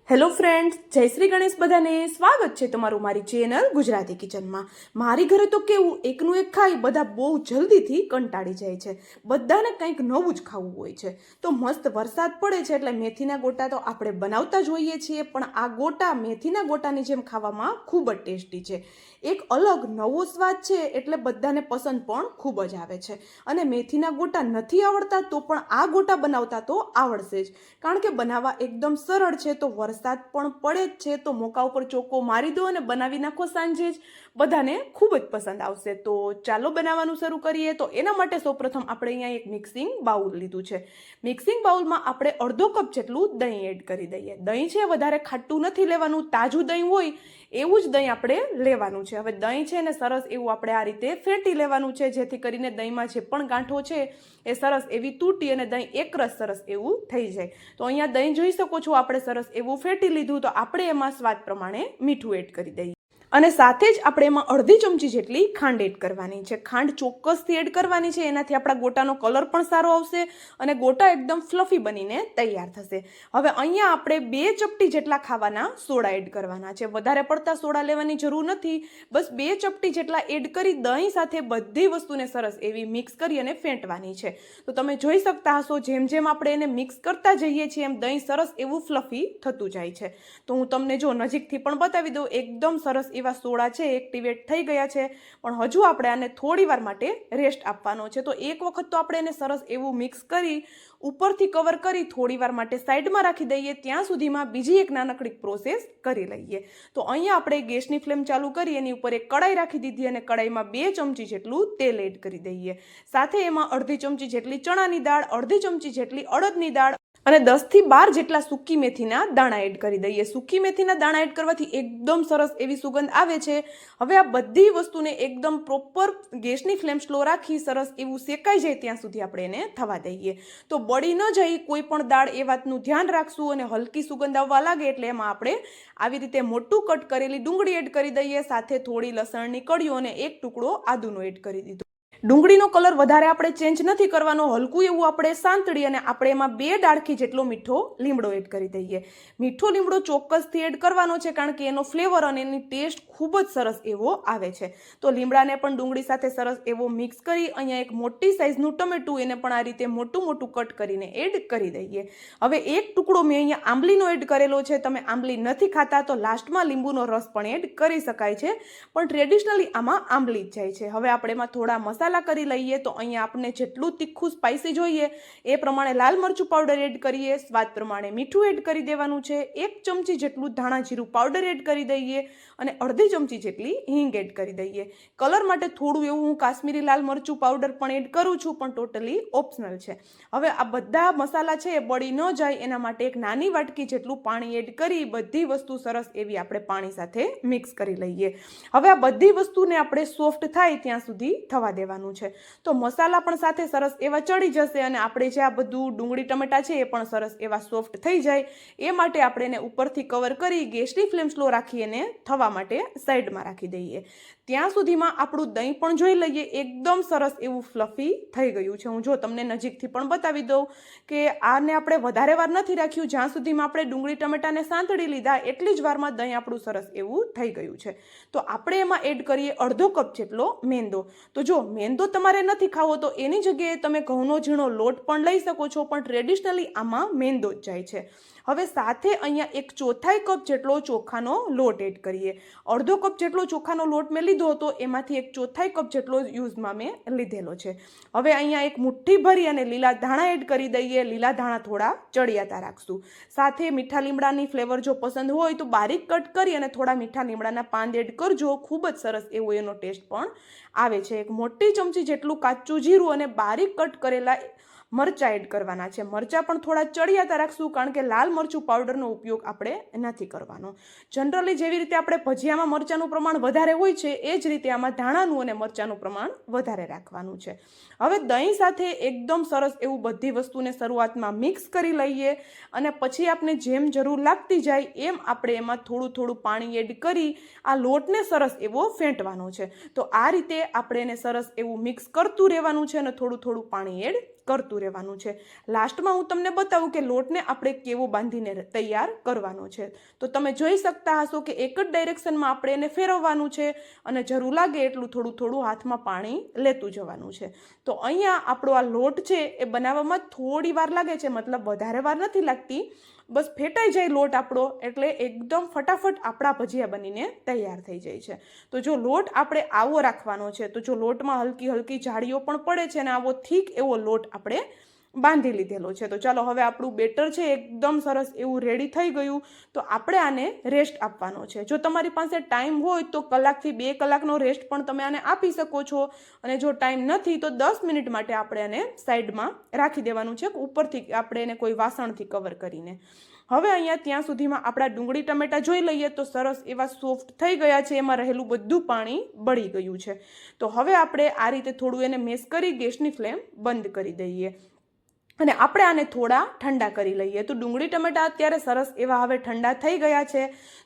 Hello friends, જય શ્રી ગણેશ. બધાને સ્વાગત છે તમારું મારી ચેનલ ગુજરાતી કિચનમાં. મારી ઘરે તો કેવું એકનું એક ખાઈ બધા બહુ જલ્દીથી કંટાળી જાય છે. બધાને કંઈક નવું જ ખાવું હોય છે. તો મસ્ત વરસાદ પડે છે એટલે મેથીના ગોટા તો આપણે બનાવતા જ હોઈએ છીએ, પણ આ ગોટા મેથીના ગોટાની જેમ ખાવામાં ખૂબ જ ટેસ્ટી છે. એક અલગ નવો સ્વાદ છે એટલે બધાને પસંદ પણ ખૂબ જ આવે છે. અને મેથીના ગોટા નથી આવડતા તો પણ આ ગોટા બનાવતા તો આવડશે જ, કારણ કે બનાવવા એકદમ સરળ છે. તો વરસાદ પણ પડે જ છે તો મોકા ઉપર ચોખ્ખો મારી દો અને બનાવી નાખો સાંજે જ. બધાને ખૂબ જ પસંદ આવશે. તો ચાલો બનાવવાનું શરૂ કરીએ. તો એના માટે સૌપ્રથમ આપણે અહીંયા એક મિક્સિંગ બાઉલ લીધું છે. મિક્સિંગ બાઉલમાં આપણે અડધો કપ જેટલું દહીં એડ કરી દઈએ. દહીં છે વધારે ખાટું નથી લેવાનું, તાજું દહીં હોય એવું જ દહીં આપણે લેવાનું છે. હવે દહીં છે ને સરસ એવું આપણે આ રીતે ફેંટી લેવાનું છે, જેથી કરીને દહીંમાં જે પણ ગાંઠો છે એ સરસ એવી તૂટી અને દહીં એકરસ સરસ એવું થઈ જાય. તો અહીંયા દહીં જોઈ શકો છો આપણે સરસ એવું ફેંટી લીધું. તો આપણે એમાં સ્વાદ પ્રમાણે મીઠું એડ કરી દઈએ અને સાથે જ આપણે એમાં અડધી ચમચી જેટલી ખાંડ એડ કરવાની છે. ખાંડ ચોક્કસથી એડ કરવાની છે, એનાથી આપણા ગોટાનો કલર પણ સારો આવશે અને ગોટા એકદમ ફ્લફી બનીને તૈયાર થશે. હવે અહીંયા આપણે 2 ચપટી જેટલા ખાવાના સોડા એડ કરવાના છે. વધારે પડતા સોડા લેવાની જરૂર નથી, બસ 2 ચપટી જેટલા એડ કરી દહીં સાથે બધી વસ્તુને સરસ એવી મિક્સ કરી અને ફેંટવાની છે. તો તમે જોઈ શકતા હશો જેમ જેમ આપણે એને મિક્સ કરતા જઈએ છીએ એમ દહીં સરસ એવું ફ્લફી થતું જાય છે. તો હું તમને જો નજીકથી પણ બતાવી દઉં, એકદમ સરસ એવા સોડા છે એક્ટિવેટ થઈ ગયા છે, પણ હજુ આપણે આને થોડી વાર માટે રેસ્ટ આપવાનો છે. તો એક વખત તો આપણે એને સરસ એવું મિક્સ કરી ઉપરથી કવર કરી થોડી વાર માટે સાઈડમાં રાખી દઈએ. ત્યાં સુધીમાં બીજી એક નાનકડી પ્રોસેસ કરી લઈએ. તો અહીંયા આપણે ગેસની ફ્લેમ ચાલુ કરી એની ઉપર એક કડાઈ રાખી દીધી અને કડાઈમાં 2 ચમચી જેટલું તેલ એડ કરી દઈએ. સાથે એમાં અડધી ચમચી જેટલી ચણાની દાળ, અડધી ચમચી જેટલી અડદની દાળ અને 10 થી 12 જેટલા સૂકી મેથીના દાણા એડ કરી દઈએ. સૂકી મેથીના દાણા એડ કરવાથી એકદમ સરસ એવી સુગંધ આવે છે. હવે આ બધી વસ્તુને એકદમ પ્રોપર ગેસની ફ્લેમ સ્લો રાખી સરસ એવું શેકાઈ જાય ત્યાં સુધી આપણે એને થવા દઈએ. તો બળી ન જાય કોઈ પણ દાળ એ વાતનું ધ્યાન રાખશું. અને હલકી સુગંધ આવવા લાગે એટલે એમાં આપણે આવી રીતે મોટું કટ કરેલી ડુંગળી એડ કરી દઈએ. સાથે થોડી લસણની કળીઓ અને એક ટુકડો આદુનો એડ કરી દીધો. ડુંગળીનો કલર વધારે આપણે ચેન્જ નથી કરવાનો, હલકું એવું આપણે સાંતળી અને આપણે એમાં 2 ડાળખી જેટલો મીઠો લીમડો એડ કરી દઈએ. મીઠો લીમડો ચોક્કસથી એડ કરવાનો છે, કારણ કે એનો ફ્લેવર અને એની ટેસ્ટ ખૂબ જ સરસ એવો આવે છે. તો લીમડાને પણ ડુંગળી સાથે સરસ એવો મિક્સ કરી અહીંયા એક મોટી સાઇઝનું ટમેટું એને પણ આ રીતે મોટું મોટું કટ કરીને એડ કરી દઈએ. હવે એક ટુકડો મેં અહીંયા આંબલીનો એડ કરેલો છે. તમે આંબલી નથી ખાતા તો લાસ્ટમાં લીંબુનો રસ પણ એડ કરી શકાય છે, પણ ટ્રેડિશનલી આમાં આંબલી જ જાય છે. હવે આપણે એમાં થોડા મસાલા કરી લઈએ. તો અહીંયા આપણે જેટલું તીખું સ્પાઇસી જોઈએ એ પ્રમાણે લાલ મરચું પાવડર એડ કરીએ. સ્વાદ પ્રમાણે મીઠું એડ કરી દેવાનું છે. 1 ચમચી જેટલું ધાણા જીરું પાવડર એડ કરી દઈએ અને અડધી ચમચી જેટલી હિંગ એડ કરી દઈએ. કલર માટે થોડું એવું હું કાશ્મીરી લાલ મરચું પાવડર પણ એડ કરું છું, પણ ટોટલી ઓપ્શનલ છે. હવે આ બધા મસાલા છે એ બળી ન જાય એના માટે એક નાની વાટકી જેટલું પાણી એડ કરી બધી વસ્તુ સરસ એવી આપણે પાણી સાથે મિક્સ કરી લઈએ. હવે આ બધી વસ્તુને આપણે સોફ્ટ થાય ત્યાં સુધી થવા દેવાનું છે. તો મસાલા પણ સાથે સરસ એવા ચડી જશે અને આપણે જે આ બધું ડુંગળી ટમેટા છે એ પણ સરસ એવા સોફ્ટ થઈ જાય એ માટે આપણે એને ઉપરથી કવર કરી ગેસની ફ્લેમ સ્લો રાખી એને થવા માટે સાઈડમાં રાખી દઈએ. ત્યાં સુધીમાં આપણું દહીં પણ જોઈ લઈએ, એકદમ સરસ એવું ફ્લફી થઈ ગયું છે. હું જો તમને નજીકથી પણ બતાવી દઉં કે આને આપણે વધારે વાર નથી રાખ્યું. જ્યાં સુધીમાં આપણે ડુંગળી ટમેટાને સાંતળી લીધા એટલી જ વારમાં દહીં આપણું સરસ એવું થઈ ગયું છે. તો આપણે એમાં એડ કરીએ અડધો કપ જેટલો મેંદો. તો જો મેંદો તમારે નથી ખાવો તો એની જગ્યાએ તમે ઘઉંનો ઝીણો લોટ પણ લઈ શકો છો, પણ ટ્રેડિશનલી આમાં મેંદો જ જાય છે. હવે સાથે અહીંયા 1/4 કપ જેટલો ચોખાનો લોટ એડ કરીએ. અડધો કપ જેટલો ચોખાનો લોટ મેં લીધો હતો, એમાંથી 1/4 કપ જેટલો યુઝમાં મેં લીધેલો છે. હવે અહીંયા એક મુઠ્ઠી ભરી અને લીલા ધાણા એડ કરી દઈએ. લીલા ધાણા થોડા ચડિયાતા રાખશું. સાથે મીઠા લીમડાની ફ્લેવર જો પસંદ હોય તો બારીક કટ કરી અને થોડા મીઠા લીમડાના પાન એડ કરજો. ખૂબ જ સરસ એવો એનો ટેસ્ટ પણ આવે છે. એક મોટી ચમચી જેટલું કાચું જીરું અને બારીક કટ કરેલા મરચાં એડ કરવાના છે. મરચાં પણ થોડા ચડિયાતા રાખશું, કારણ કે લાલ મરચું પાવડરનો ઉપયોગ આપણે નથી કરવાનો. જનરલી જેવી રીતે આપણે ભજીયામાં મરચાંનું પ્રમાણ વધારે હોય છે એ જ રીતે આમાં ધાણાનું અને મરચાંનું પ્રમાણ વધારે રાખવાનું છે. હવે દહીં સાથે એકદમ સરસ એવું બધી વસ્તુને શરૂઆતમાં મિક્સ કરી લઈએ અને પછી આપણે જેમ જરૂર લાગતી જાય એમ આપણે એમાં થોડું થોડું પાણી એડ કરી આ લોટને સરસ એવો ફેંટવાનો છે. તો આ રીતે આપણે એને સરસ એવું મિક્સ કરતું રહેવાનું છે અને થોડું થોડું પાણી એડ કરતું રહેવાનું છે. લાસ્ટમાં હું તમને બતાવું કે લોટને આપણે કેવો બાંધીને તૈયાર કરવાનો છે. તો તમે જોઈ શકતા હશો કે એક જ ડાયરેક્શનમાં આપણે એને ફેરવવાનું છે અને જરૂર લાગે એટલું થોડું થોડું હાથમાં પાણી લેતું જવાનું છે. તો અહીંયા આપણો આ લોટ છે એ બનાવવામાં થોડી વાર લાગે છે, મતલબ વધારે વાર નથી લાગતી. બસ ફેટાઈ જાય લોટ આપણો એટલે એકદમ ફટાફટ આપણા ભજીયા બનીને તૈયાર થઈ જાય છે. તો જો લોટ આપણે આવો રાખવાનો છે, તો જો લોટમાં હલકી હલકી જાળીઓ પણ પડે છે અને આવો થીક એવો લોટ આપણે બાંધી લીધેલો છે. તો ચાલો હવે આપણું બેટર છે એકદમ સરસ એવું રેડી થઈ ગયું. તો આપણે આને રેસ્ટ આપવાનો છે. જો તમારી પાસે ટાઈમ હોય તો કલાકથી 2 કલાકનો રેસ્ટ પણ તમે આને આપી શકો છો, અને જો ટાઈમ નથી તો 10 મિનિટ માટે આપણે આને સાઈડમાં રાખી દેવાનું છે, ઉપરથી આપણે એને કોઈ વાસણથી કવર કરીને. હવે અહીંયા ત્યાં સુધીમાં આપણા ડુંગળી ટમેટા જોઈ લઈએ તો સરસ એવા સોફ્ટ થઈ ગયા છે, એમાં રહેલું બધું પાણી બળી ગયું છે. તો હવે આપણે આ રીતે થોડું એને મેશ કરી ગેસની ફ્લેમ બંધ કરી દઈએ અને આપણે આને થોડા ઠંડા કરી લઈએ. તો ડુંગળી ટમેટા અત્યારે સરસ એવા હવે ઠંડા થઈ ગયા છે.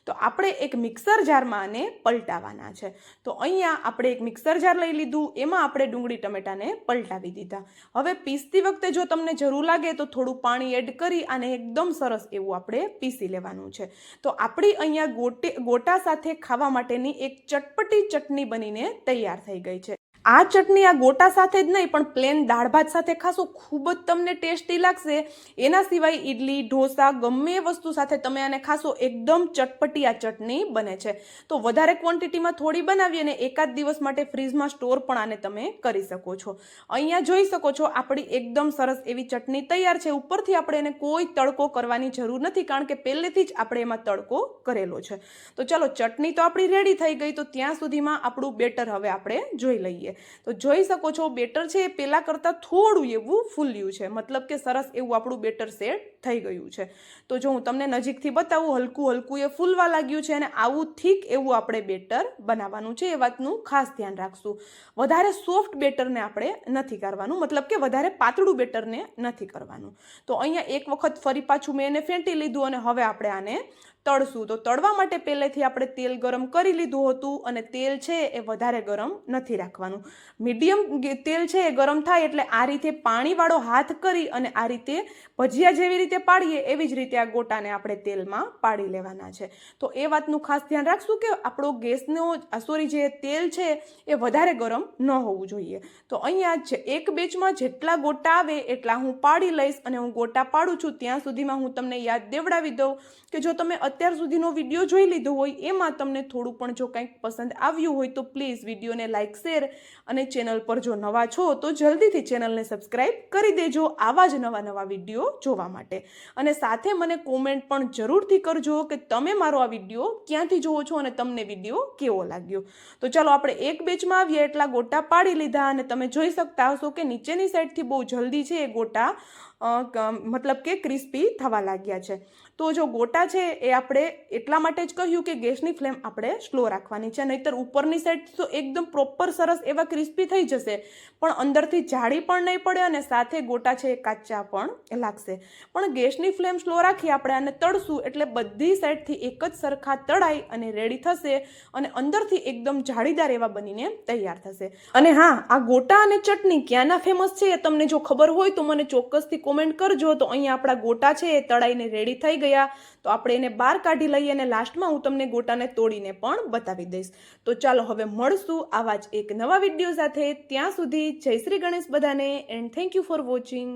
તો આપણે એક મિક્સર જારમાં આને પલટાવવાના છે. તો અહીંયા આપણે એક મિક્સર જાર લઈ લીધું, એમાં આપણે ડુંગળી ટમેટાને પલટાવી દીધા. હવે પીસતી વખતે જો તમને જરૂર લાગે તો થોડું પાણી એડ કરી આને એકદમ સરસ એવું આપણે પીસી લેવાનું છે. તો આપણી અહીંયા ગોટા સાથે ખાવા માટેની એક ચટપટી ચટણી બનીને તૈયાર થઈ ગઈ છે. આ ચટણી આ ગોટા સાથે જ નહીં પણ પ્લેન દાળ ભાત સાથે ખાશો ખૂબ જ તમને ટેસ્ટી લાગશે. એના સિવાય ઇડલી, ઢોસા, ગમે એ વસ્તુ સાથે તમે આને ખાશો એકદમ ચટપટી આ ચટણી બને છે. તો વધારે ક્વોન્ટિટીમાં થોડી બનાવી અને એકાદ દિવસ માટે ફ્રીજમાં સ્ટોર પણ આને તમે કરી શકો છો. અહીંયા જોઈ શકો છો આપણી એકદમ સરસ એવી ચટણી તૈયાર છે. ઉપરથી આપણે એને કોઈ તડકો કરવાની જરૂર નથી, કારણ કે પહેલેથી જ આપણે એમાં તડકો કરેલો છે. તો ચાલો ચટણી તો આપણી રેડી થઈ ગઈ. તો ત્યાં સુધીમાં આપણું બેટર હવે આપણે જોઈ લઈએ. તો જોઈ શકો છો બેટર છે એ પહેલાં કરતાં થોડું એવું ફૂલ્યું છે, મતલબ કે સરસ એવું આપણું બેટર સેટ થઈ ગયું છે. તો જો હું તમને નજીકથી બતાવું, હલકું હલકું એ ફૂલવા લાગ્યું છે અને આવું થીક એવું આપણે બેટર બનાવવાનું છે. એ વાતનું ખાસ ધ્યાન રાખશું. વધારે સોફ્ટ બેટરને આપણે નથી કરવાનું, મતલબ કે વધારે પાતળું બેટરને નથી કરવાનું. તો અહીંયા એક વખત ફરી પાછું મેં એને ફેંટી લીધું અને હવે આપણે આને તળશું. તો તળવા માટે પહેલેથી આપણે તેલ ગરમ કરી લીધું હતું અને તેલ છે એ વધારે ગરમ નથી રાખવાનું. મીડિયમ તેલ છે એ ગરમ થાય એટલે આ રીતે પાણીવાળો હાથ કરી અને આ રીતે ભજીયા જેવી રીતે પાડીએ એવી જ રીતે આ ગોટાને આપણે તેલમાં પાડી લેવાના છે. તો એ વાતનું ખાસ ધ્યાન રાખશું કે આપણો ગેસનો જે તેલ છે એ વધારે ગરમ ન હોવું જોઈએ. તો અહીંયા એક બેચમાં જેટલા ગોટા આવે એટલા હું પાડી લઈશ અને હું ગોટા પાડું છું ત્યાં સુધીમાં હું તમને યાદ દેવડાવી દઉં કે જો તમે અત્યાર સુધીનો વિડીયો જોઈ લીધો હોય એમાં તમને થોડું પણ જો કંઈક પસંદ આવ્યું હોય તો પ્લીઝ વિડીયોને લાઇક, શેર અને ચેનલ પર જો નવા છો તો જલ્દીથી ચેનલને સબસ્ક્રાઈબ કરી દેજો આવા જ નવા વિડીયો જોવા માટે. અને સાથે મને કોમેન્ટ પણ જરૂરથી કરજો કે તમે મારો આ વિડીયો ક્યાંથી જોવો છો અને તમને વિડીયો કેવો લાગ્યો. તો ચાલો આપણે એક બેચમાં આવીએ એટલા ગોટા પાડી લીધા અને તમે જોઈ શકતા હશો કે નીચેની સાઈડથી બહુ જલ્દી છે એ ગોટા મતલબ કે ક્રિસ્પી થવા લાગ્યા છે. તો જો ગોટા છે એ આપણે એટલા માટે જ કહ્યું કે ગેસની ફ્લેમ આપણે સ્લો રાખવાની છે, નહીંતર ઉપરની સાઈડ તો એકદમ પ્રોપર સરસ એવા ક્રિસ્પી થઈ જશે પણ અંદરથી જાળી પણ નહીં પડે અને સાથે ગોટા છે એ કાચા પણ લાગશે. પણ ગેસની ફ્લેમ સ્લો રાખી આપણે આને તળશું એટલે બધી સાઈડથી એક જ સરખા તળાઈ અને રેડી થશે અને અંદરથી એકદમ જાળીદાર એવા બનીને તૈયાર થશે. અને હા, આ ગોટા અને ચટણી ક્યાંના ફેમસ છે એ તમને જો ખબર હોય તો મને ચોક્કસથી કોમેન્ટ કરજો. તો અહીંયા આપણા ગોટા છે એ તળાઈને રેડી થઈ ગયા. તો આપણે એને બહાર કાઢી લઈએ અને લાસ્ટમાં હું તમને ગોટાને તોડીને પણ બતાવી દઈશ. તો ચાલો હવે મળશું આવા જ એક નવા વિડીયો સાથે. ત્યાં સુધી જય શ્રી ગણેશ બધાને and thank you for watching.